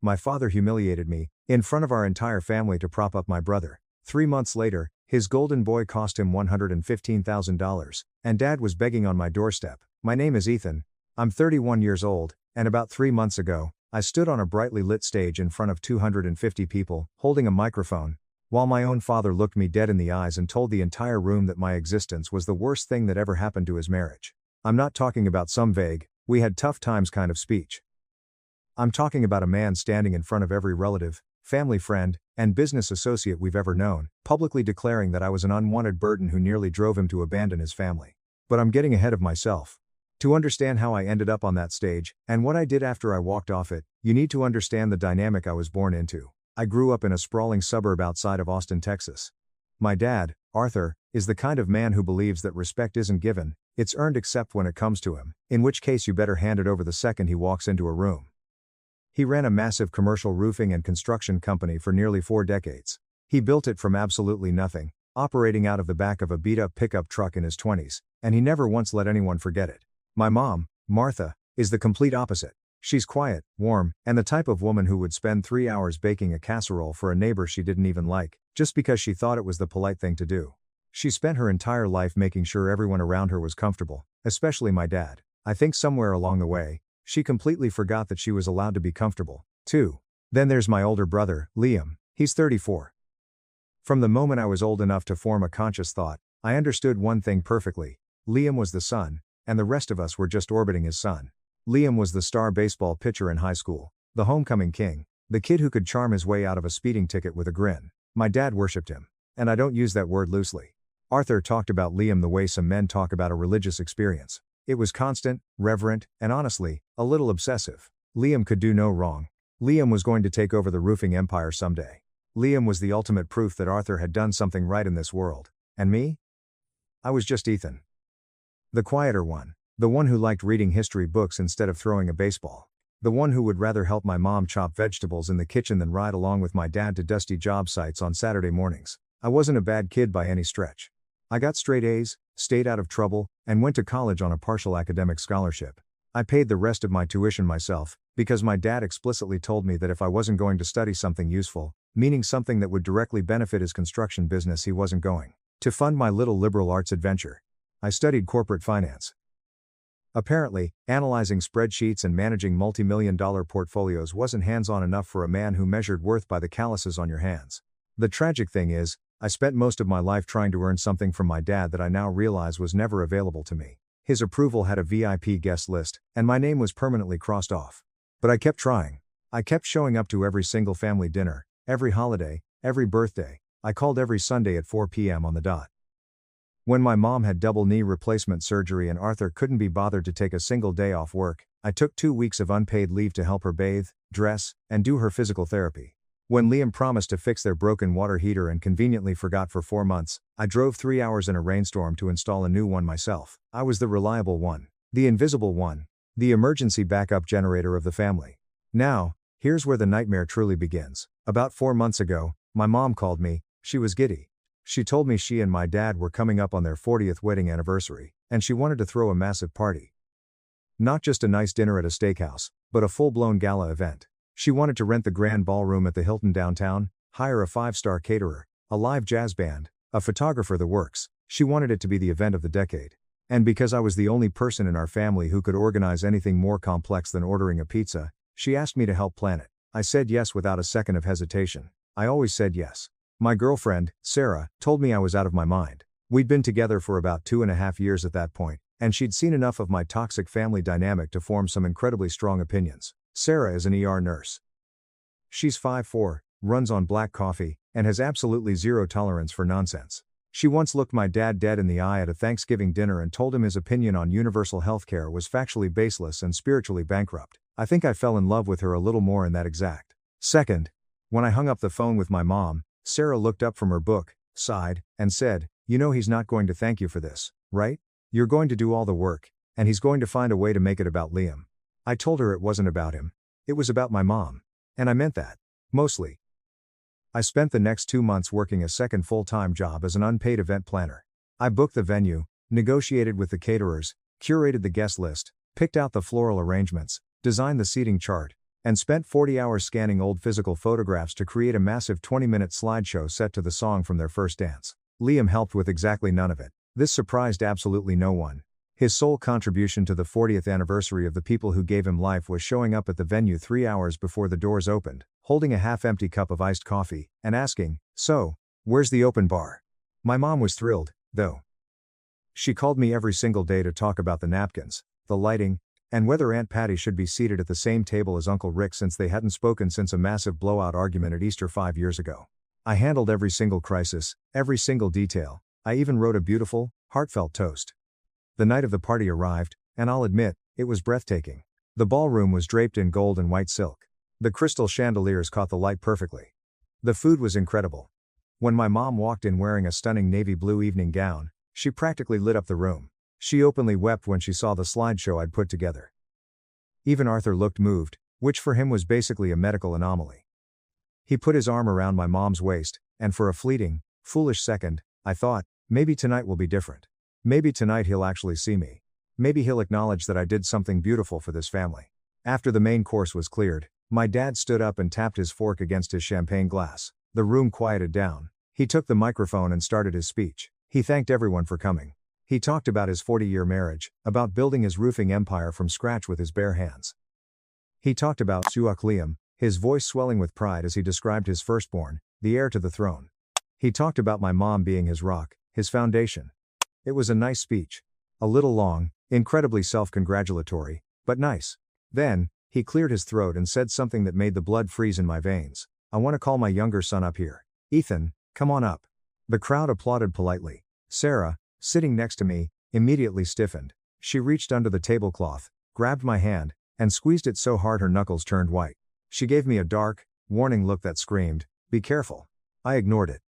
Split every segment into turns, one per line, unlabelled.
My father humiliated me, in front of our entire family to prop up my brother. 3 months later, his golden boy cost him $115,000, and dad was begging on my doorstep. My name is Ethan. I'm 31 years old, and about 3 months ago, I stood on a brightly lit stage in front of 250 people, holding a microphone, while my own father looked me dead in the eyes and told the entire room that my existence was the worst thing that ever happened to his marriage. I'm not talking about some vague, we had tough times kind of speech. I'm talking about a man standing in front of every relative, family friend, and business associate we've ever known, publicly declaring that I was an unwanted burden who nearly drove him to abandon his family. But I'm getting ahead of myself. To understand how I ended up on that stage, and what I did after I walked off it, you need to understand the dynamic I was born into. I grew up in a sprawling suburb outside of Austin, Texas. My dad, Arthur, is the kind of man who believes that respect isn't given, it's earned except when it comes to him, in which case you better hand it over the second he walks into a room. He ran a massive commercial roofing and construction company for nearly 4 decades. He built it from absolutely nothing, operating out of the back of a beat-up pickup truck in his 20s, and he never once let anyone forget it. My mom, Martha, is the complete opposite. She's quiet, warm, and the type of woman who would spend 3 hours baking a casserole for a neighbor she didn't even like, just because she thought it was the polite thing to do. She spent her entire life making sure everyone around her was comfortable, especially my dad. I think somewhere along the way, she completely forgot that she was allowed to be comfortable, too. Then there's my older brother, Liam. He's 34. From the moment I was old enough to form a conscious thought, I understood one thing perfectly. Liam was the sun, and the rest of us were just orbiting his sun. Liam was the star baseball pitcher in high school, the homecoming king, the kid who could charm his way out of a speeding ticket with a grin. My dad worshipped him, and I don't use that word loosely. Arthur talked about Liam the way some men talk about a religious experience. It was constant, reverent, and honestly, a little obsessive. Liam could do no wrong. Liam was going to take over the roofing empire someday. Liam was the ultimate proof that Arthur had done something right in this world. And me? I was just Ethan. The quieter one. The one who liked reading history books instead of throwing a baseball. The one who would rather help my mom chop vegetables in the kitchen than ride along with my dad to dusty job sites on Saturday mornings. I wasn't a bad kid by any stretch. I got straight A's, stayed out of trouble, and went to college on a partial academic scholarship. I paid the rest of my tuition myself, because my dad explicitly told me that if I wasn't going to study something useful, meaning something that would directly benefit his construction business, he wasn't going to fund my little liberal arts adventure. I studied corporate finance. Apparently, analyzing spreadsheets and managing multi-million-dollar portfolios wasn't hands-on enough for a man who measured worth by the calluses on your hands. The tragic thing is, I spent most of my life trying to earn something from my dad that I now realize was never available to me. His approval had a VIP guest list, and my name was permanently crossed off. But I kept trying. I kept showing up to every single family dinner, every holiday, every birthday. I called every Sunday at 4 p.m. on the dot. When my mom had double knee replacement surgery and Arthur couldn't be bothered to take a single day off work, I took 2 weeks of unpaid leave to help her bathe, dress, and do her physical therapy. When Liam promised to fix their broken water heater and conveniently forgot for 4 months, I drove 3 hours in a rainstorm to install a new one myself. I was the reliable one, the invisible one, the emergency backup generator of the family. Now, here's where the nightmare truly begins. About 4 months ago, my mom called me. She was giddy. She told me she and my dad were coming up on their 40th wedding anniversary, and she wanted to throw a massive party. Not just a nice dinner at a steakhouse, but a full-blown gala event. She wanted to rent the grand ballroom at the Hilton downtown, hire a 5-star caterer, a live jazz band, a photographer, the works. She wanted it to be the event of the decade. And because I was the only person in our family who could organize anything more complex than ordering a pizza, she asked me to help plan it. I said yes without a second of hesitation. I always said yes. My girlfriend, Sarah, told me I was out of my mind. We'd been together for about 2.5 years at that point, and she'd seen enough of my toxic family dynamic to form some incredibly strong opinions. Sarah is an ER nurse. She's 5'4", runs on black coffee, and has absolutely zero tolerance for nonsense. She once looked my dad dead in the eye at a Thanksgiving dinner and told him his opinion on universal healthcare was factually baseless and spiritually bankrupt. I think I fell in love with her a little more in that exact second. When I hung up the phone with my mom, Sarah looked up from her book, sighed, and said, "You know he's not going to thank you for this, right? You're going to do all the work, and he's going to find a way to make it about Liam." I told her it wasn't about him. It was about my mom. And I meant that. Mostly. I spent the next 2 months working a second full-time job as an unpaid event planner. I booked the venue, negotiated with the caterers, curated the guest list, picked out the floral arrangements, designed the seating chart, and spent 40 hours scanning old physical photographs to create a massive 20-minute slideshow set to the song from their first dance. Liam helped with exactly none of it. This surprised absolutely no one. His sole contribution to the 40th anniversary of the people who gave him life was showing up at the venue 3 hours before the doors opened, holding a half-empty cup of iced coffee, and asking, "So, where's the open bar?" My mom was thrilled, though. She called me every single day to talk about the napkins, the lighting, and whether Aunt Patty should be seated at the same table as Uncle Rick since they hadn't spoken since a massive blowout argument at Easter 5 years ago. I handled every single crisis, every single detail. I even wrote a beautiful, heartfelt toast. The night of the party arrived, and I'll admit, it was breathtaking. The ballroom was draped in gold and white silk. The crystal chandeliers caught the light perfectly. The food was incredible. When my mom walked in wearing a stunning navy blue evening gown, she practically lit up the room. She openly wept when she saw the slideshow I'd put together. Even Arthur looked moved, which for him was basically a medical anomaly. He put his arm around my mom's waist, and for a fleeting, foolish second, I thought, maybe tonight will be different. Maybe tonight he'll actually see me. Maybe he'll acknowledge that I did something beautiful for this family. After the main course was cleared, my dad stood up and tapped his fork against his champagne glass. The room quieted down. He took the microphone and started his speech. He thanked everyone for coming. He talked about his 40-year marriage, about building his roofing empire from scratch with his bare hands. He talked about Suak Liam, his voice swelling with pride as he described his firstborn, the heir to the throne. He talked about my mom being his rock, his foundation. It was a nice speech. A little long, incredibly self-congratulatory, but nice. Then, he cleared his throat and said something that made the blood freeze in my veins. "I want to call my younger son up here. Ethan, come on up." The crowd applauded politely. Sarah, sitting next to me, immediately stiffened. She reached under the tablecloth, grabbed my hand, and squeezed it so hard her knuckles turned white. She gave me a dark, warning look that screamed, "Be careful." I ignored it.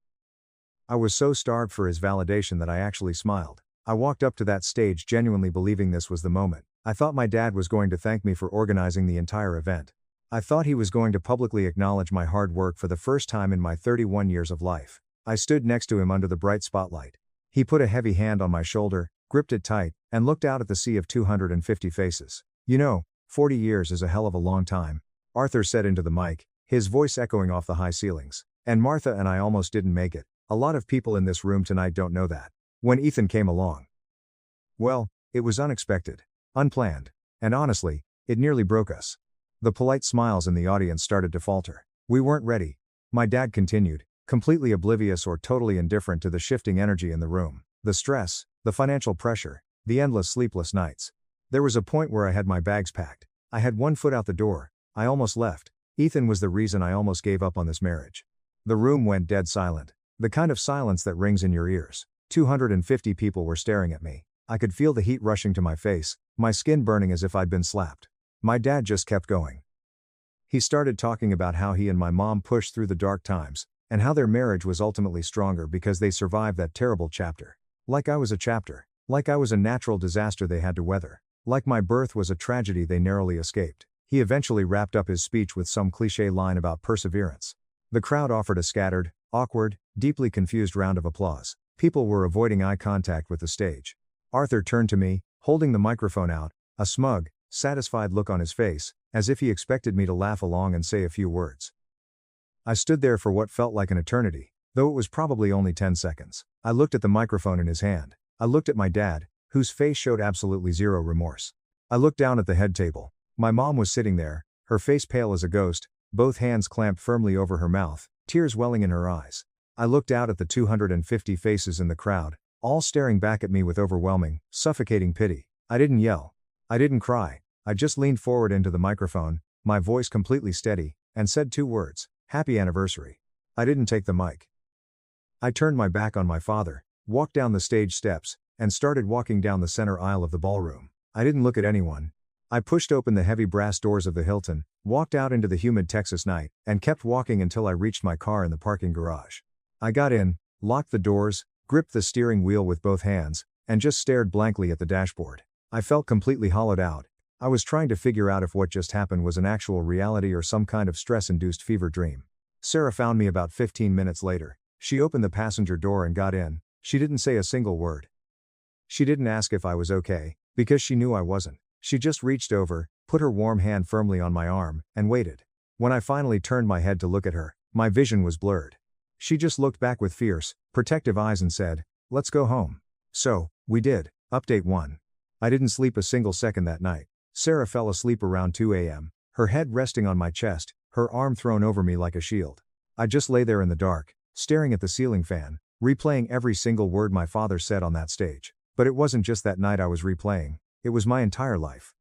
I was so starved for his validation that I actually smiled. I walked up to that stage genuinely believing this was the moment. I thought my dad was going to thank me for organizing the entire event. I thought he was going to publicly acknowledge my hard work for the first time in my 31 years of life. I stood next to him under the bright spotlight. He put a heavy hand on my shoulder, gripped it tight, and looked out at the sea of 250 faces. "You know, 40 years is a hell of a long time," Arthur said into the mic, his voice echoing off the high ceilings. "And Martha and I almost didn't make it. A lot of people in this room tonight don't know that." When Ethan came along, well, it was unexpected, unplanned, and honestly, it nearly broke us. The polite smiles in the audience started to falter. We weren't ready. My dad continued, completely oblivious or totally indifferent to the shifting energy in the room, the stress, the financial pressure, the endless sleepless nights. There was a point where I had my bags packed. I had one foot out the door. I almost left. Ethan was the reason I almost gave up on this marriage. The room went dead silent. The kind of silence that rings in your ears. 250 people were staring at me. I could feel the heat rushing to my face, my skin burning as if I'd been slapped. My dad just kept going. He started talking about how he and my mom pushed through the dark times, and how their marriage was ultimately stronger because they survived that terrible chapter. Like I was a chapter. Like I was a natural disaster they had to weather. Like my birth was a tragedy they narrowly escaped. He eventually wrapped up his speech with some cliché line about perseverance. The crowd offered a scattered, awkward, deeply confused round of applause. People were avoiding eye contact with the stage. Arthur turned to me, holding the microphone out, a smug, satisfied look on his face, as if he expected me to laugh along and say a few words. I stood there for what felt like an eternity, though it was probably only 10 seconds. I looked at the microphone in his hand. I looked at my dad, whose face showed absolutely zero remorse. I looked down at the head table. My mom was sitting there, her face pale as a ghost, both hands clamped firmly over her mouth, tears welling in her eyes. I looked out at the 250 faces in the crowd, all staring back at me with overwhelming, suffocating pity. I didn't yell. I didn't cry. I just leaned forward into the microphone, my voice completely steady, and said 2 words, "Happy anniversary." I didn't take the mic. I turned my back on my father, walked down the stage steps, and started walking down the center aisle of the ballroom. I didn't look at anyone. I pushed open the heavy brass doors of the Hilton, walked out into the humid Texas night, and kept walking until I reached my car in the parking garage. I got in, locked the doors, gripped the steering wheel with both hands, and just stared blankly at the dashboard. I felt completely hollowed out. I was trying to figure out if what just happened was an actual reality or some kind of stress-induced fever dream. Sarah found me about 15 minutes later. She opened the passenger door and got in. She didn't say a single word. She didn't ask if I was okay, because she knew I wasn't. She just reached over, put her warm hand firmly on my arm, and waited. When I finally turned my head to look at her, my vision was blurred. She just looked back with fierce, protective eyes and said, "Let's go home." So, we did. Update 1. I didn't sleep a single second that night. Sarah fell asleep around 2 a.m., her head resting on my chest, her arm thrown over me like a shield. I just lay there in the dark, staring at the ceiling fan, replaying every single word my father said on that stage. But it wasn't just that night I was replaying, it was my entire life.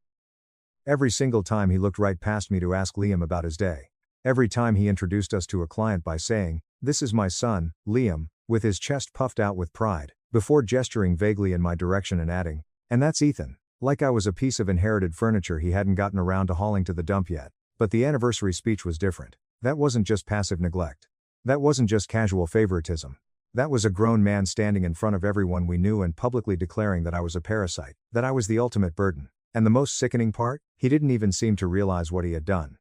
Every single time he looked right past me to ask Liam about his day. Every time he introduced us to a client by saying, "This is my son, Liam," with his chest puffed out with pride, before gesturing vaguely in my direction and adding, "And that's Ethan." Like I was a piece of inherited furniture he hadn't gotten around to hauling to the dump yet. But the anniversary speech was different. That wasn't just passive neglect. That wasn't just casual favoritism. That was a grown man standing in front of everyone we knew and publicly declaring that I was a parasite, that I was the ultimate burden. And the most sickening part, he didn't even seem to realize what he had done.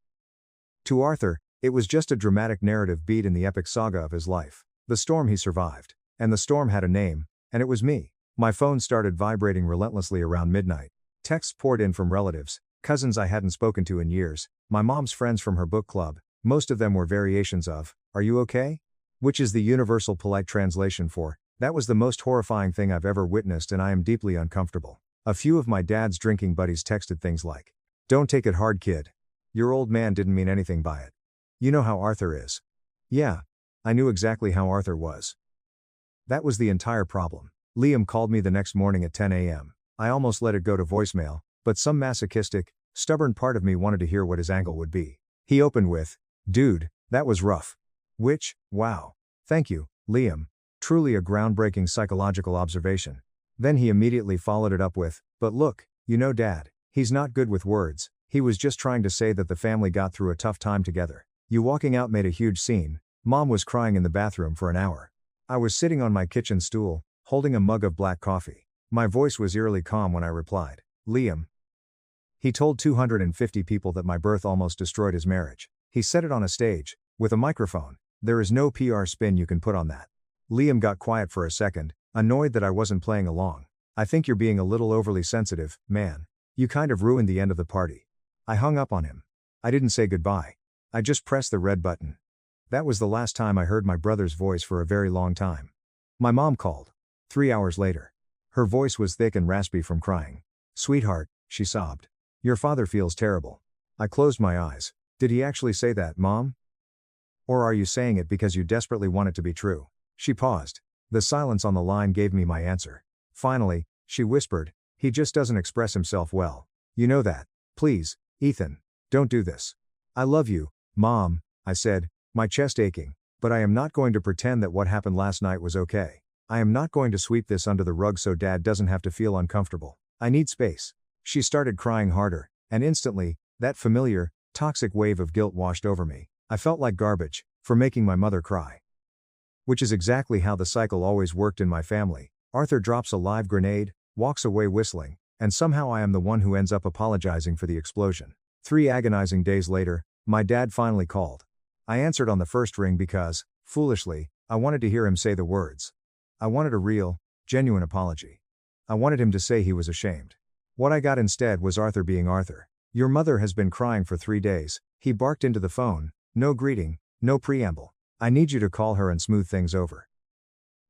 To Arthur, it was just a dramatic narrative beat in the epic saga of his life. The storm he survived. And the storm had a name, and it was me. My phone started vibrating relentlessly around midnight. Texts poured in from relatives, cousins I hadn't spoken to in years, my mom's friends from her book club. Most of them were variations of, "Are you okay?" Which is the universal polite translation for, "That was the most horrifying thing I've ever witnessed and I am deeply uncomfortable." A few of my dad's drinking buddies texted things like, "Don't take it hard, kid. Your old man didn't mean anything by it. You know how Arthur is." Yeah. I knew exactly how Arthur was. That was the entire problem. Liam called me the next morning at 10 a.m. I almost let it go to voicemail, but some masochistic, stubborn part of me wanted to hear what his angle would be. He opened with, "Dude, that was rough." Which, wow. Thank you, Liam. Truly a groundbreaking psychological observation. Then he immediately followed it up with, "But look, you know Dad, he's not good with words, he was just trying to say that the family got through a tough time together. You walking out made a huge scene. Mom was crying in the bathroom for an hour. I was sitting on my kitchen stool, holding a mug of black coffee. My voice was eerily calm when I replied, Liam. He told 250 people that my birth almost destroyed his marriage. He said it on a stage, with a microphone. There is no PR spin you can put on that." Liam got quiet for a second, annoyed that I wasn't playing along. "I think you're being a little overly sensitive, man. You kind of ruined the end of the party." I hung up on him. I didn't say goodbye. I just pressed the red button. That was the last time I heard my brother's voice for a very long time. My mom called. 3 hours later. Her voice was thick and raspy from crying. "Sweetheart," she sobbed. "Your father feels terrible." I closed my eyes. "Did he actually say that, Mom? Or are you saying it because you desperately want it to be true?" She paused. The silence on the line gave me my answer. Finally, she whispered, "He just doesn't express himself well. You know that. Please, Ethan, don't do this." "I love you, Mom," I said, my chest aching, "but I am not going to pretend that what happened last night was okay. I am not going to sweep this under the rug so Dad doesn't have to feel uncomfortable. I need space." She started crying harder, and instantly, that familiar, toxic wave of guilt washed over me. I felt like garbage, for making my mother cry. Which is exactly how the cycle always worked in my family. Arthur drops a live grenade, walks away whistling, and somehow I am the one who ends up apologizing for the explosion. 3 agonizing days later, my dad finally called. I answered on the first ring because, foolishly, I wanted to hear him say the words. I wanted a real, genuine apology. I wanted him to say he was ashamed. What I got instead was Arthur being Arthur. "Your mother has been crying for 3 days, he barked into the phone, no greeting, no preamble. I need you to call her and smooth things over.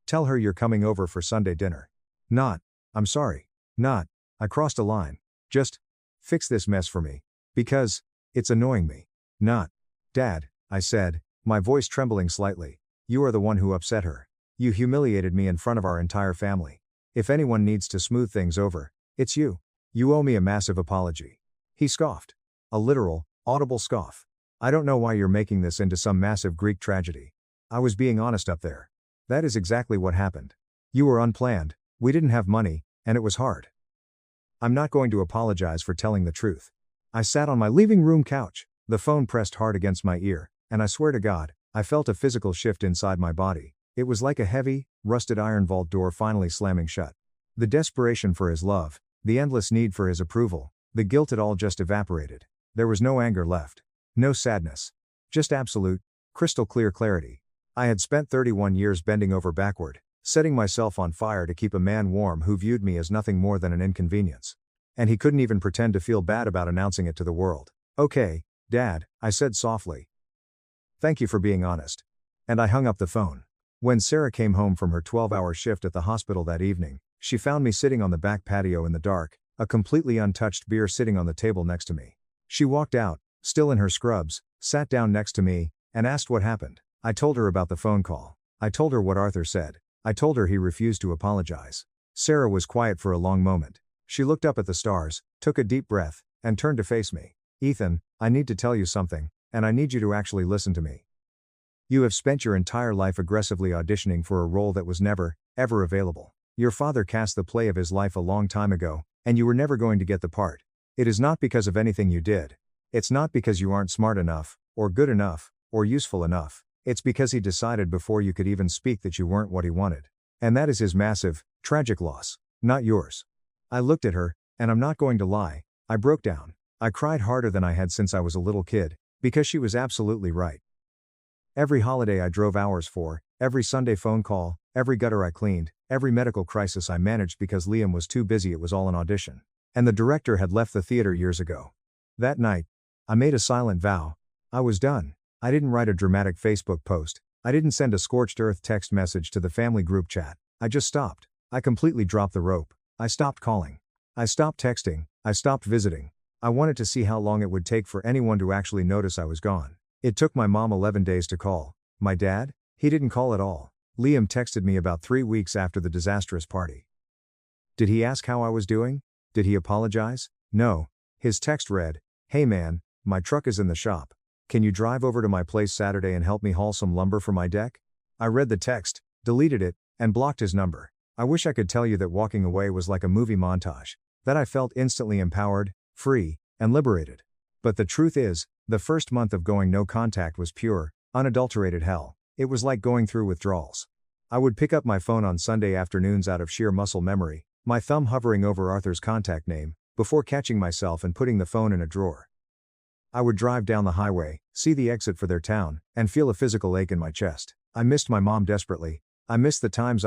Tell her you're coming over for Sunday dinner. Not, I'm sorry, not, I crossed a line. Just, fix this mess for me. Because, it's annoying me. Not, Dad," I said, my voice trembling slightly, "you are the one who upset her. You humiliated me in front of our entire family. If anyone needs to smooth things over, it's you. You owe me a massive apology." He scoffed. A literal, audible scoff. "I don't know why you're making this into some massive Greek tragedy. I was being honest up there. That is exactly what happened. You were unplanned, we didn't have money, and it was hard. I'm not going to apologize for telling the truth." I sat on my living room couch, the phone pressed hard against my ear, and I swear to God, I felt a physical shift inside my body. It was like a heavy, rusted iron vault door finally slamming shut. The desperation for his love, the endless need for his approval, the guilt, it all just evaporated. There was no anger left. No sadness. Just absolute, crystal clear clarity. I had spent 31 years bending over backward, setting myself on fire to keep a man warm who viewed me as nothing more than an inconvenience. And he couldn't even pretend to feel bad about announcing it to the world. "Okay, Dad," I said softly. "Thank you for being honest." And I hung up the phone. When Sarah came home from her 12-hour shift at the hospital that evening, she found me sitting on the back patio in the dark, a completely untouched beer sitting on the table next to me. She walked out, still in her scrubs, sat down next to me, and asked what happened. I told her about the phone call. I told her what Arthur said. I told her he refused to apologize. Sarah was quiet for a long moment. She looked up at the stars, took a deep breath, and turned to face me. "Ethan, I need to tell you something, and I need you to actually listen to me. You have spent your entire life aggressively auditioning for a role that was never, ever available. Your father cast the play of his life a long time ago, and you were never going to get the part. It is not because of anything you did. It's not because you aren't smart enough, or good enough, or useful enough. It's because he decided before you could even speak that you weren't what he wanted. And that is his massive, tragic loss, not yours." I looked at her, and I'm not going to lie, I broke down. I cried harder than I had since I was a little kid, because she was absolutely right. Every holiday I drove hours for, every Sunday phone call, every gutter I cleaned, every medical crisis I managed because Liam was too busy, it was all an audition. And the director had left the theater years ago. That night, I made a silent vow. I was done. I didn't write a dramatic Facebook post. I didn't send a scorched earth text message to the family group chat. I just stopped. I completely dropped the rope. I stopped calling. I stopped texting. I stopped visiting. I wanted to see how long it would take for anyone to actually notice I was gone. It took my mom 11 days to call. My dad? He didn't call at all. Liam texted me about 3 weeks after the disastrous party. Did he ask how I was doing? Did he apologize? No. His text read, "Hey man, my truck is in the shop. Can you drive over to my place Saturday and help me haul some lumber for my deck?" I read the text, deleted it, and blocked his number. I wish I could tell you that walking away was like a movie montage, that I felt instantly empowered, free, and liberated. But the truth is, the first month of going no contact was pure, unadulterated hell. It was like going through withdrawals. I would pick up my phone on Sunday afternoons out of sheer muscle memory, my thumb hovering over Arthur's contact name, before catching myself and putting the phone in a drawer. I would drive down the highway, see the exit for their town, and feel a physical ache in my chest. I missed my mom desperately. I missed the times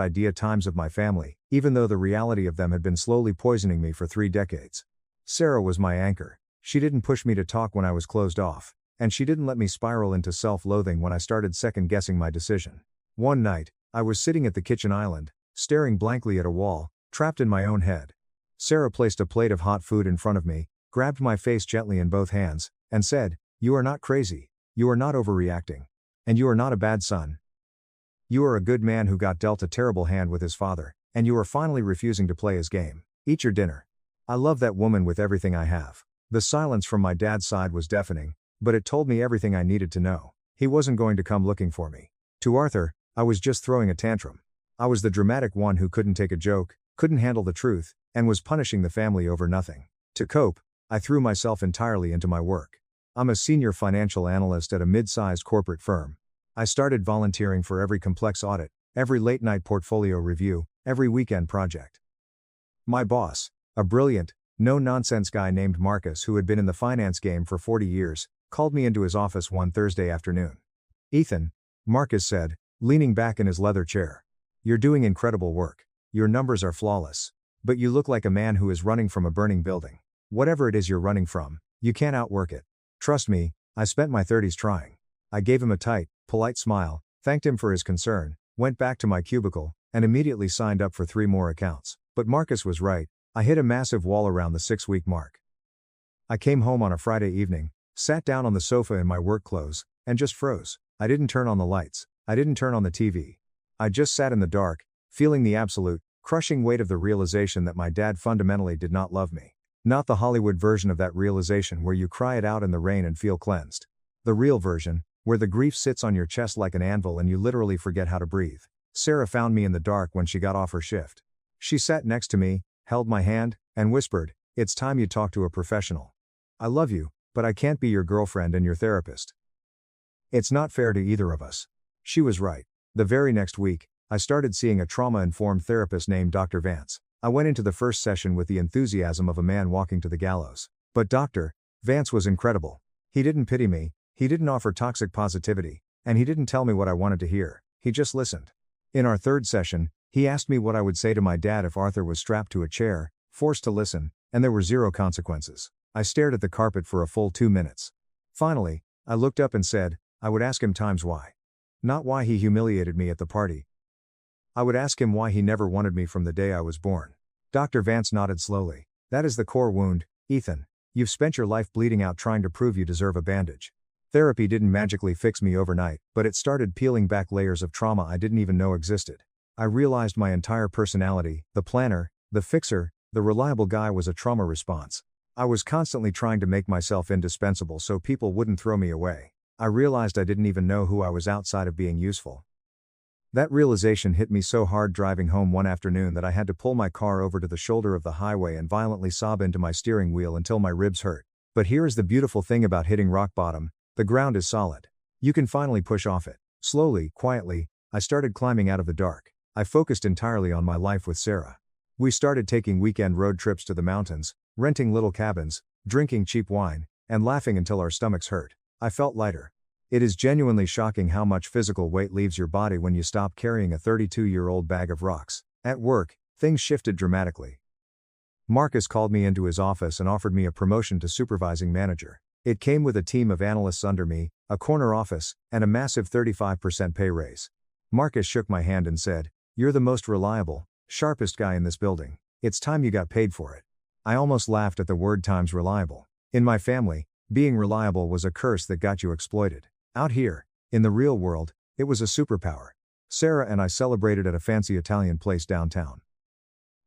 of my family, even though the reality of them had been slowly poisoning me for 3 decades. Sarah was my anchor. She didn't push me to talk when I was closed off, and she didn't let me spiral into self-loathing when I started second-guessing my decision. One night, I was sitting at the kitchen island, staring blankly at a wall, trapped in my own head. Sarah placed a plate of hot food in front of me, grabbed my face gently in both hands, and said, "You are not crazy. You are not overreacting. And you are not a bad son. You are a good man who got dealt a terrible hand with his father, and you are finally refusing to play his game. Eat your dinner." I love that woman with everything I have. The silence from my dad's side was deafening, but it told me everything I needed to know. He wasn't going to come looking for me. To Arthur, I was just throwing a tantrum. I was the dramatic one who couldn't take a joke, couldn't handle the truth, and was punishing the family over nothing. To cope, I threw myself entirely into my work. I'm a senior financial analyst at a mid-sized corporate firm. I started volunteering for every complex audit, every late-night portfolio review, every weekend project. My boss, a brilliant, no-nonsense guy named Marcus who had been in the finance game for 40 years, called me into his office one Thursday afternoon. "Ethan," Marcus said, leaning back in his leather chair. "You're doing incredible work. Your numbers are flawless. But you look like a man who is running from a burning building. Whatever it is you're running from, you can't outwork it. Trust me, I spent my 30s trying." I gave him a tight, polite smile, thanked him for his concern, went back to my cubicle, and immediately signed up for 3 more accounts. But Marcus was right. I hit a massive wall around the 6-week mark. I came home on a Friday evening, sat down on the sofa in my work clothes, and just froze. I didn't turn on the lights. I didn't turn on the TV. I just sat in the dark, feeling the absolute, crushing weight of the realization that my dad fundamentally did not love me. Not the Hollywood version of that realization where you cry it out in the rain and feel cleansed. The real version, where the grief sits on your chest like an anvil and you literally forget how to breathe. Sarah found me in the dark when she got off her shift. She sat next to me, held my hand, and whispered, "It's time you talk to a professional. I love you, but I can't be your girlfriend and your therapist. It's not fair to either of us." She was right. The very next week, I started seeing a trauma-informed therapist named Dr. Vance. I went into the first session with the enthusiasm of a man walking to the gallows. But Dr. Vance was incredible. He didn't pity me, he didn't offer toxic positivity, and he didn't tell me what I wanted to hear. He just listened. In our third session, he asked me what I would say to my dad if Arthur was strapped to a chair, forced to listen, and there were zero consequences. I stared at the carpet for a full 2 minutes. Finally, I looked up and said, I would ask him times why. Not why he humiliated me at the party. I would ask him why he never wanted me from the day I was born. Dr. Vance nodded slowly. That is the core wound, Ethan. You've spent your life bleeding out trying to prove you deserve a bandage. Therapy didn't magically fix me overnight, but it started peeling back layers of trauma I didn't even know existed. I realized my entire personality, the planner, the fixer, the reliable guy, was a trauma response. I was constantly trying to make myself indispensable so people wouldn't throw me away. I realized I didn't even know who I was outside of being useful. That realization hit me so hard driving home one afternoon that I had to pull my car over to the shoulder of the highway and violently sob into my steering wheel until my ribs hurt. But here is the beautiful thing about hitting rock bottom: the ground is solid. You can finally push off it. Slowly, quietly, I started climbing out of the dark. I focused entirely on my life with Sarah. We started taking weekend road trips to the mountains, renting little cabins, drinking cheap wine, and laughing until our stomachs hurt. I felt lighter. It is genuinely shocking how much physical weight leaves your body when you stop carrying a 32-year-old bag of rocks. At work, things shifted dramatically. Marcus called me into his office and offered me a promotion to supervising manager. It came with a team of analysts under me, a corner office, and a massive 35% pay raise. Marcus shook my hand and said, "You're the most reliable, sharpest guy in this building. It's time you got paid for it." I almost laughed at the word times reliable. In my family, being reliable was a curse that got you exploited. Out here, in the real world, it was a superpower. Sarah and I celebrated at a fancy Italian place downtown.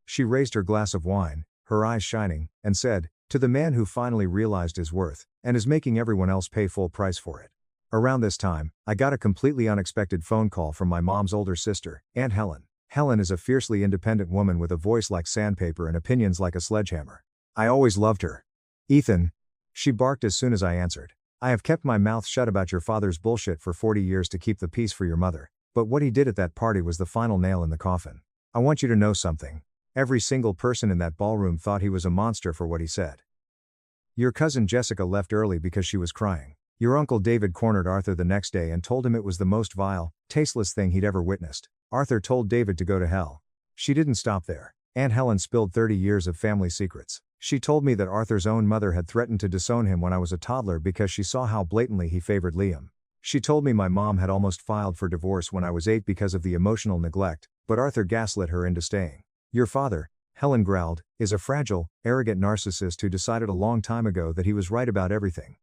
She raised her glass of wine, her eyes shining, and said, "To the man who finally realized his worth, and is making everyone else pay full price for it." Around this time, I got a completely unexpected phone call from my mom's older sister, Aunt Helen. Helen is a fiercely independent woman with a voice like sandpaper and opinions like a sledgehammer. I always loved her. "Ethan," she barked as soon as I answered, "I have kept my mouth shut about your father's bullshit for 40 years to keep the peace for your mother, but what he did at that party was the final nail in the coffin. I want you to know something. Every single person in that ballroom thought he was a monster for what he said. Your cousin Jessica left early because she was crying. Your uncle David cornered Arthur the next day and told him it was the most vile, tasteless thing he'd ever witnessed. Arthur told David to go to hell." She didn't stop there. Aunt Helen spilled 30 years of family secrets. She told me that Arthur's own mother had threatened to disown him when I was a toddler because she saw how blatantly he favored Liam. She told me my mom had almost filed for divorce when I was 8 because of the emotional neglect, but Arthur gaslit her into staying. Your father, Helen growled, is a fragile, arrogant narcissist who decided a long time ago that he was right about everything.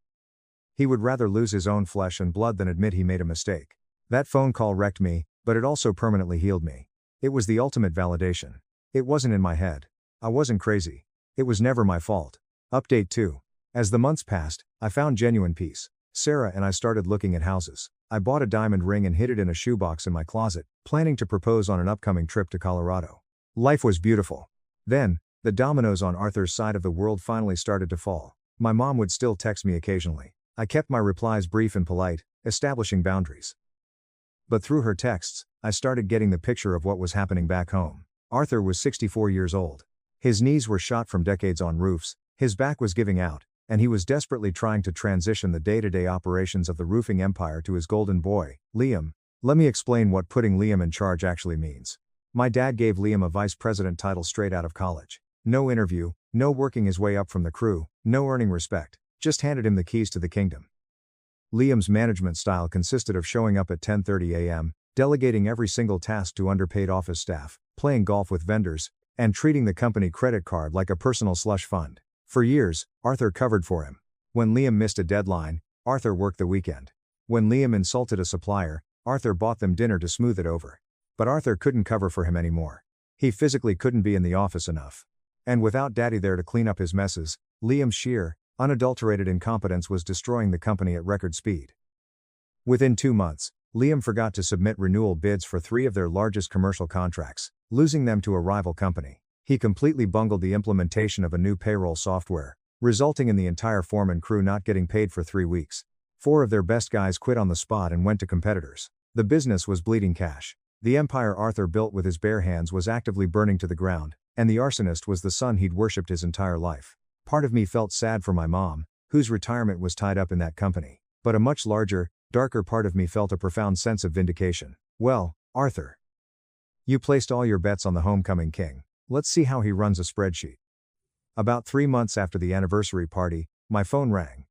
He would rather lose his own flesh and blood than admit he made a mistake. That phone call wrecked me, but it also permanently healed me. It was the ultimate validation. It wasn't in my head. I wasn't crazy. It was never my fault. Update 2. As the months passed, I found genuine peace. Sarah and I started looking at houses. I bought a diamond ring and hid it in a shoebox in my closet, planning to propose on an upcoming trip to Colorado. Life was beautiful. Then, the dominoes on Arthur's side of the world finally started to fall. My mom would still text me occasionally. I kept my replies brief and polite, establishing boundaries. But through her texts, I started getting the picture of what was happening back home. Arthur was 64 years old. His knees were shot from decades on roofs, his back was giving out, and he was desperately trying to transition the day-to-day operations of the roofing empire to his golden boy, Liam. Let me explain what putting Liam in charge actually means. My dad gave Liam a vice president title straight out of college. No interview, no working his way up from the crew, no earning respect, just handed him the keys to the kingdom. Liam's management style consisted of showing up at 10:30 a.m., delegating every single task to underpaid office staff, playing golf with vendors, and treating the company credit card like a personal slush fund. For years, Arthur covered for him. When Liam missed a deadline, Arthur worked the weekend. When Liam insulted a supplier, Arthur bought them dinner to smooth it over. But Arthur couldn't cover for him anymore. He physically couldn't be in the office enough. And without Daddy there to clean up his messes, Liam's sheer, unadulterated incompetence was destroying the company at record speed. Within 2 months, Liam forgot to submit renewal bids for 3 of their largest commercial contracts, losing them to a rival company. He completely bungled the implementation of a new payroll software, resulting in the entire foreman crew not getting paid for 3 weeks. 4 of their best guys quit on the spot and went to competitors. The business was bleeding cash. The empire Arthur built with his bare hands was actively burning to the ground, and the arsonist was the son he'd worshipped his entire life. Part of me felt sad for my mom, whose retirement was tied up in that company, but a much larger, darker part of me felt a profound sense of vindication. Well, Arthur, you placed all your bets on the homecoming king. Let's see how he runs a spreadsheet. About 3 months after the anniversary party, my phone rang.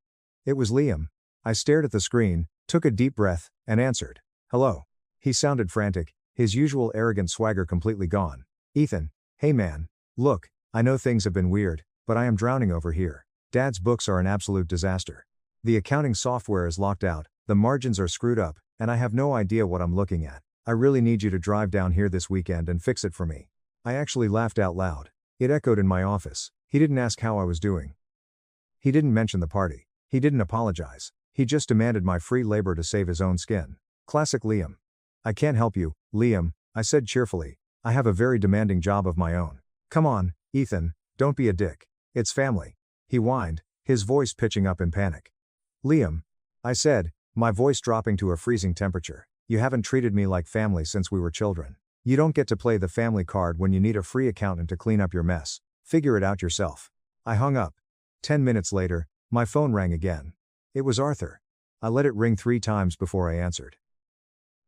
It was Liam. I stared at the screen, took a deep breath, and answered. Hello. He sounded frantic, his usual arrogant swagger completely gone. Ethan, hey man. Look, I know things have been weird, but I am drowning over here. Dad's books are an absolute disaster. The accounting software is locked out, the margins are screwed up, and I have no idea what I'm looking at. I really need you to drive down here this weekend and fix it for me. I actually laughed out loud. It echoed in my office. He didn't ask how I was doing. He didn't mention the party. He didn't apologize. He just demanded my free labor to save his own skin. Classic Liam. I can't help you, Liam, I said cheerfully. I have a very demanding job of my own. Come on, Ethan, don't be a dick. It's family. He whined, his voice pitching up in panic. Liam, I said, my voice dropping to a freezing temperature, you haven't treated me like family since we were children. You don't get to play the family card when you need a free accountant to clean up your mess. Figure it out yourself. I hung up. 10 minutes later, my phone rang again. It was Arthur. I let it ring 3 times before I answered.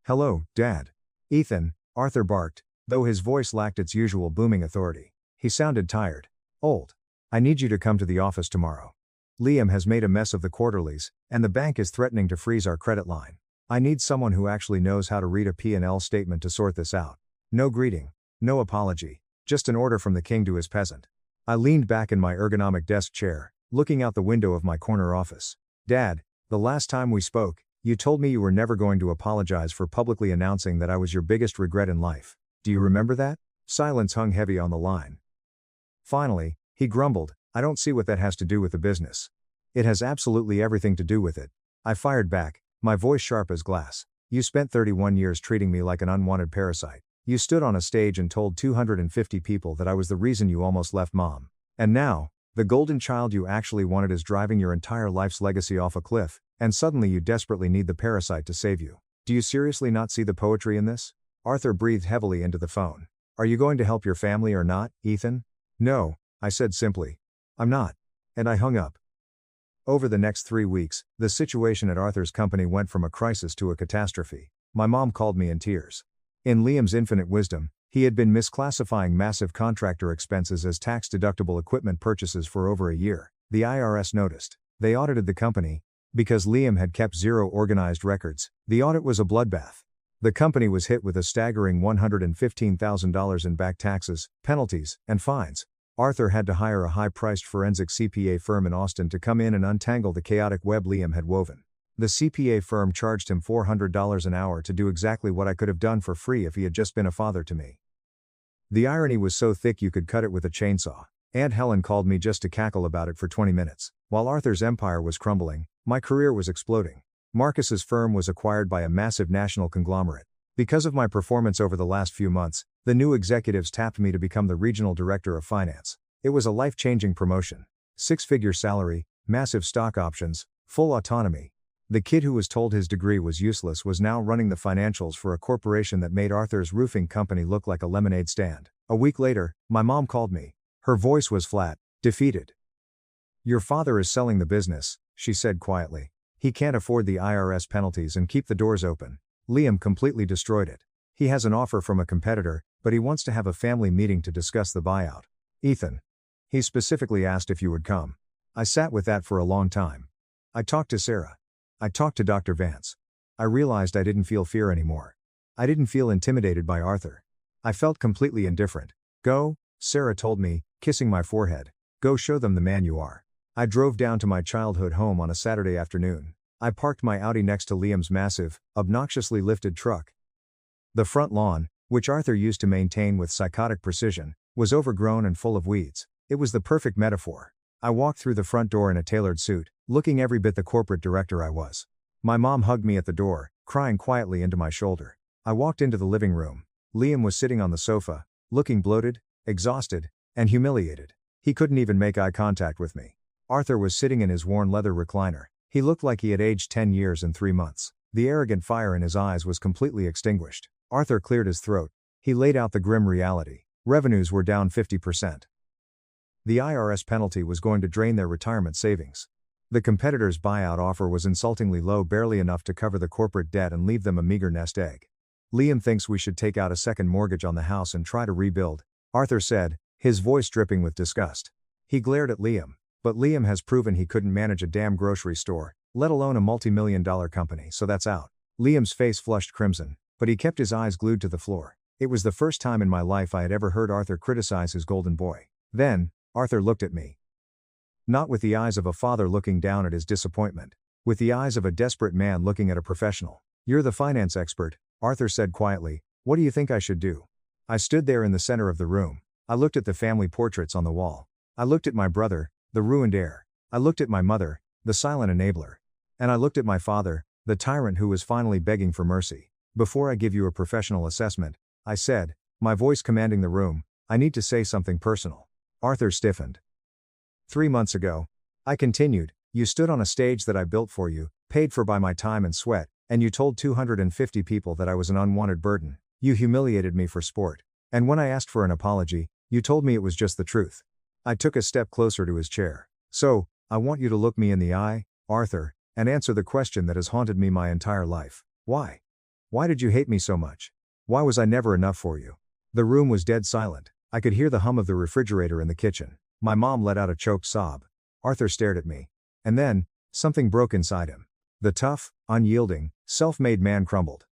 Hello, Dad. Ethan, Arthur barked, though his voice lacked its usual booming authority. He sounded tired. Old. I need you to come to the office tomorrow. Liam has made a mess of the quarterlies, and the bank is threatening to freeze our credit line. I need someone who actually knows how to read a P&L statement to sort this out. No greeting, no apology, just an order from the king to his peasant. I leaned back in my ergonomic desk chair, looking out the window of my corner office. Dad, the last time we spoke, you told me you were never going to apologize for publicly announcing that I was your biggest regret in life. Do you remember that? Silence hung heavy on the line. Finally, he grumbled, I don't see what that has to do with the business. It has absolutely everything to do with it. I fired back, my voice sharp as glass. You spent 31 years treating me like an unwanted parasite. You stood on a stage and told 250 people that I was the reason you almost left Mom. And now, the golden child you actually wanted is driving your entire life's legacy off a cliff, and suddenly you desperately need the parasite to save you. Do you seriously not see the poetry in this? Arthur breathed heavily into the phone. Are you going to help your family or not, Ethan? No, I said simply. I'm not. And I hung up. Over the next 3 weeks, the situation at Arthur's company went from a crisis to a catastrophe. My mom called me in tears. In Liam's infinite wisdom, he had been misclassifying massive contractor expenses as tax-deductible equipment purchases for over a year. The IRS noticed. They audited the company. Because Liam had kept 0 organized records, the audit was a bloodbath. The company was hit with a staggering $115,000 in back taxes, penalties, and fines. Arthur had to hire a high-priced forensic CPA firm in Austin to come in and untangle the chaotic web Liam had woven. The CPA firm charged him $400 an hour to do exactly what I could have done for free if he had just been a father to me. The irony was so thick you could cut it with a chainsaw. Aunt Helen called me just to cackle about it for 20 minutes. While Arthur's empire was crumbling, my career was exploding. Marcus's firm was acquired by a massive national conglomerate. Because of my performance over the last few months, the new executives tapped me to become the regional director of finance. It was a life-changing promotion. 6-figure salary, massive stock options, full autonomy. The kid who was told his degree was useless was now running the financials for a corporation that made Arthur's roofing company look like a lemonade stand. A week later, my mom called me. Her voice was flat, defeated. Your father is selling the business, she said quietly. He can't afford the IRS penalties and keep the doors open. Liam completely destroyed it. He has an offer from a competitor, but he wants to have a family meeting to discuss the buyout. Ethan. He specifically asked if you would come. I sat with that for a long time. I talked to Sarah. I talked to Dr. Vance. I realized I didn't feel fear anymore. I didn't feel intimidated by Arthur. I felt completely indifferent. Go, Sarah told me, kissing my forehead. Go show them the man you are. I drove down to my childhood home on a Saturday afternoon. I parked my Audi next to Liam's massive, obnoxiously lifted truck. The front lawn, which Arthur used to maintain with psychotic precision, was overgrown and full of weeds. It was the perfect metaphor. I walked through the front door in a tailored suit, looking every bit the corporate director I was. My mom hugged me at the door, crying quietly into my shoulder. I walked into the living room. Liam was sitting on the sofa, looking bloated, exhausted, and humiliated. He couldn't even make eye contact with me. Arthur was sitting in his worn leather recliner. He looked like he had aged 10 years and 3 months. The arrogant fire in his eyes was completely extinguished. Arthur cleared his throat. He laid out the grim reality. Revenues were down 50%. The IRS penalty was going to drain their retirement savings. The competitor's buyout offer was insultingly low, barely enough to cover the corporate debt and leave them a meager nest egg. Liam thinks we should take out a second mortgage on the house and try to rebuild, Arthur said, his voice dripping with disgust. He glared at Liam. But Liam has proven he couldn't manage a damn grocery store, let alone a multi-million-dollar company, so that's out. Liam's face flushed crimson, but he kept his eyes glued to the floor. It was the first time in my life I had ever heard Arthur criticize his golden boy. Then, Arthur looked at me. Not with the eyes of a father looking down at his disappointment. With the eyes of a desperate man looking at a professional. "You're the finance expert," Arthur said quietly. "What do you think I should do?" I stood there in the center of the room. I looked at the family portraits on the wall. I looked at my brother, the ruined heir. I looked at my mother, the silent enabler. And I looked at my father, the tyrant who was finally begging for mercy. "Before I give you a professional assessment," I said, my voice commanding the room, "I need to say something personal." Arthur stiffened. 3 months ago, I continued, you stood on a stage that I built for you, paid for by my time and sweat, and you told 250 people that I was an unwanted burden. You humiliated me for sport. And when I asked for an apology, you told me it was just the truth. I took a step closer to his chair. "So, I want you to look me in the eye, Arthur, and answer the question that has haunted me my entire life. Why? Why did you hate me so much? Why was I never enough for you?" The room was dead silent. I could hear the hum of the refrigerator in the kitchen. My mom let out a choked sob. Arthur stared at me. And then, something broke inside him. The tough, unyielding, self-made man crumbled.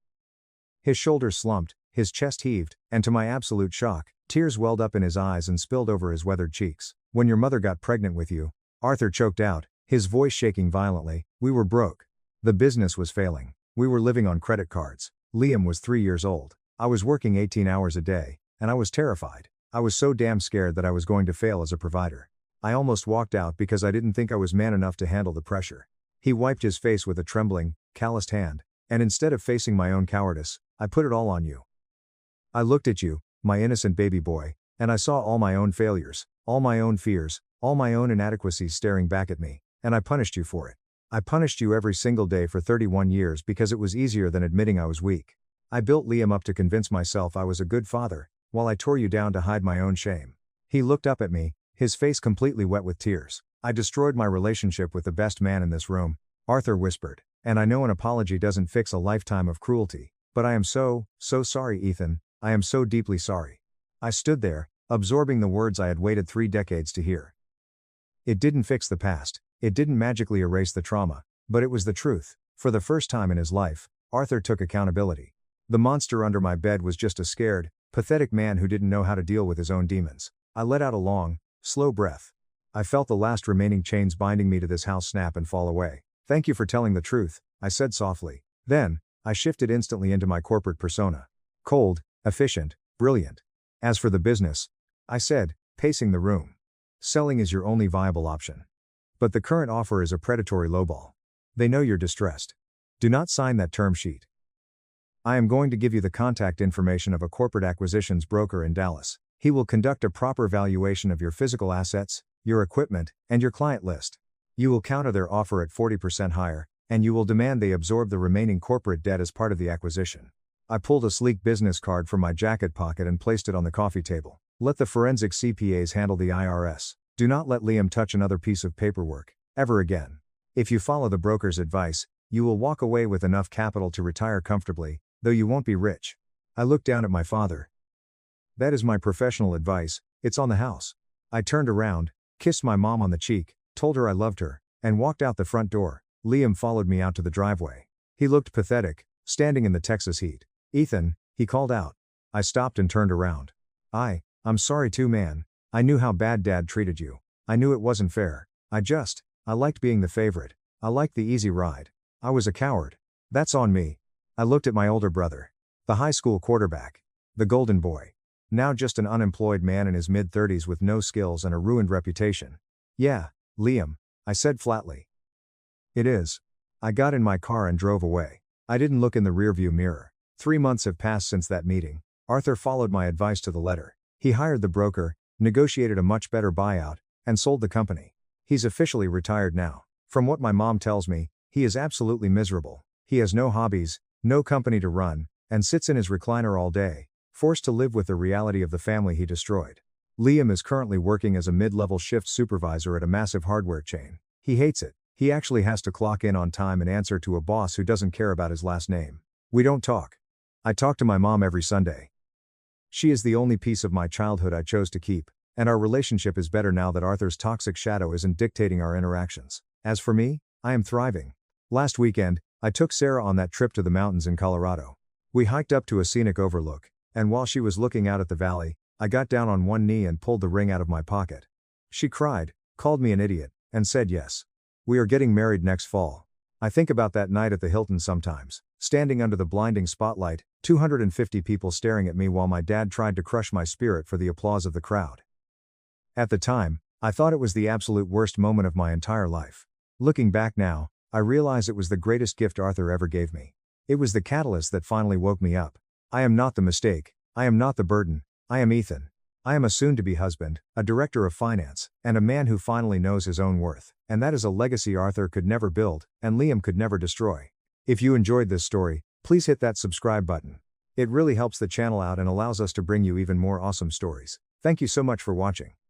His shoulders slumped, his chest heaved, and to my absolute shock, tears welled up in his eyes and spilled over his weathered cheeks. "When your mother got pregnant with you," Arthur choked out, his voice shaking violently, "we were broke. The business was failing. We were living on credit cards. Liam was 3 years old. I was working 18 hours a day, and I was terrified. I was so damn scared that I was going to fail as a provider. I almost walked out because I didn't think I was man enough to handle the pressure." He wiped his face with a trembling, calloused hand, "And instead of facing my own cowardice, I put it all on you. I looked at you, my innocent baby boy, and I saw all my own failures, all my own fears, all my own inadequacies staring back at me, and I punished you for it. I punished you every single day for 31 years because it was easier than admitting I was weak. I built Liam up to convince myself I was a good father, while I tore you down to hide my own shame." He looked up at me, his face completely wet with tears. "I destroyed my relationship with the best man in this room," Arthur whispered, "and I know an apology doesn't fix a lifetime of cruelty, but I am so sorry, Ethan, I am so deeply sorry." I stood there, absorbing the words I had waited 3 decades to hear. It didn't fix the past, it didn't magically erase the trauma, but it was the truth. For the first time in his life, Arthur took accountability. The monster under my bed was just a scared, pathetic man who didn't know how to deal with his own demons. I let out a long, slow breath. I felt the last remaining chains binding me to this house snap and fall away. "Thank you for telling the truth," I said softly. Then, I shifted instantly into my corporate persona. Cold, efficient, brilliant. "As for the business," I said, pacing the room, "selling is your only viable option. But the current offer is a predatory lowball. They know you're distressed. Do not sign that term sheet. I am going to give you the contact information of a corporate acquisitions broker in Dallas. He will conduct a proper valuation of your physical assets, your equipment, and your client list. You will counter their offer at 40% higher, and you will demand they absorb the remaining corporate debt as part of the acquisition." I pulled a sleek business card from my jacket pocket and placed it on the coffee table. "Let the forensic CPAs handle the IRS. Do not let Liam touch another piece of paperwork, ever again. If you follow the broker's advice, you will walk away with enough capital to retire comfortably, though you won't be rich." I looked down at my father. "That is my professional advice, it's on the house." I turned around, kissed my mom on the cheek, told her I loved her, and walked out the front door. Liam followed me out to the driveway. He looked pathetic, standing in the Texas heat. "Ethan," he called out. I stopped and turned around. I'm sorry too, man. I knew how bad Dad treated you. I knew it wasn't fair. I liked being the favorite. I liked the easy ride. I was a coward. That's on me." I looked at my older brother. The high school quarterback. The golden boy. Now just an unemployed man in his mid-30s with no skills and a ruined reputation. "Yeah, Liam," I said flatly. "It is." I got in my car and drove away. I didn't look in the rearview mirror. 3 months have passed since that meeting. Arthur followed my advice to the letter. He hired the broker, negotiated a much better buyout, and sold the company. He's officially retired now. From what my mom tells me, he is absolutely miserable. He has no hobbies, no company to run, and sits in his recliner all day, forced to live with the reality of the family he destroyed. Liam is currently working as a mid-level shift supervisor at a massive hardware chain. He hates it. He actually has to clock in on time and answer to a boss who doesn't care about his last name. We don't talk. I talk to my mom every Sunday. She is the only piece of my childhood I chose to keep. And our relationship is better now that Arthur's toxic shadow isn't dictating our interactions. As for me, I am thriving. Last weekend, I took Sarah on that trip to the mountains in Colorado. We hiked up to a scenic overlook, and while she was looking out at the valley, I got down on one knee and pulled the ring out of my pocket. She cried, called me an idiot, and said yes. We are getting married next fall. I think about that night at the Hilton sometimes, standing under the blinding spotlight, 250 people staring at me while my dad tried to crush my spirit for the applause of the crowd. At the time, I thought it was the absolute worst moment of my entire life. Looking back now, I realize it was the greatest gift Arthur ever gave me. It was the catalyst that finally woke me up. I am not the mistake, I am not the burden, I am Ethan. I am a soon-to-be husband, a director of finance, and a man who finally knows his own worth, and that is a legacy Arthur could never build, and Liam could never destroy. If you enjoyed this story, please hit that subscribe button. It really helps the channel out and allows us to bring you even more awesome stories. Thank you so much for watching.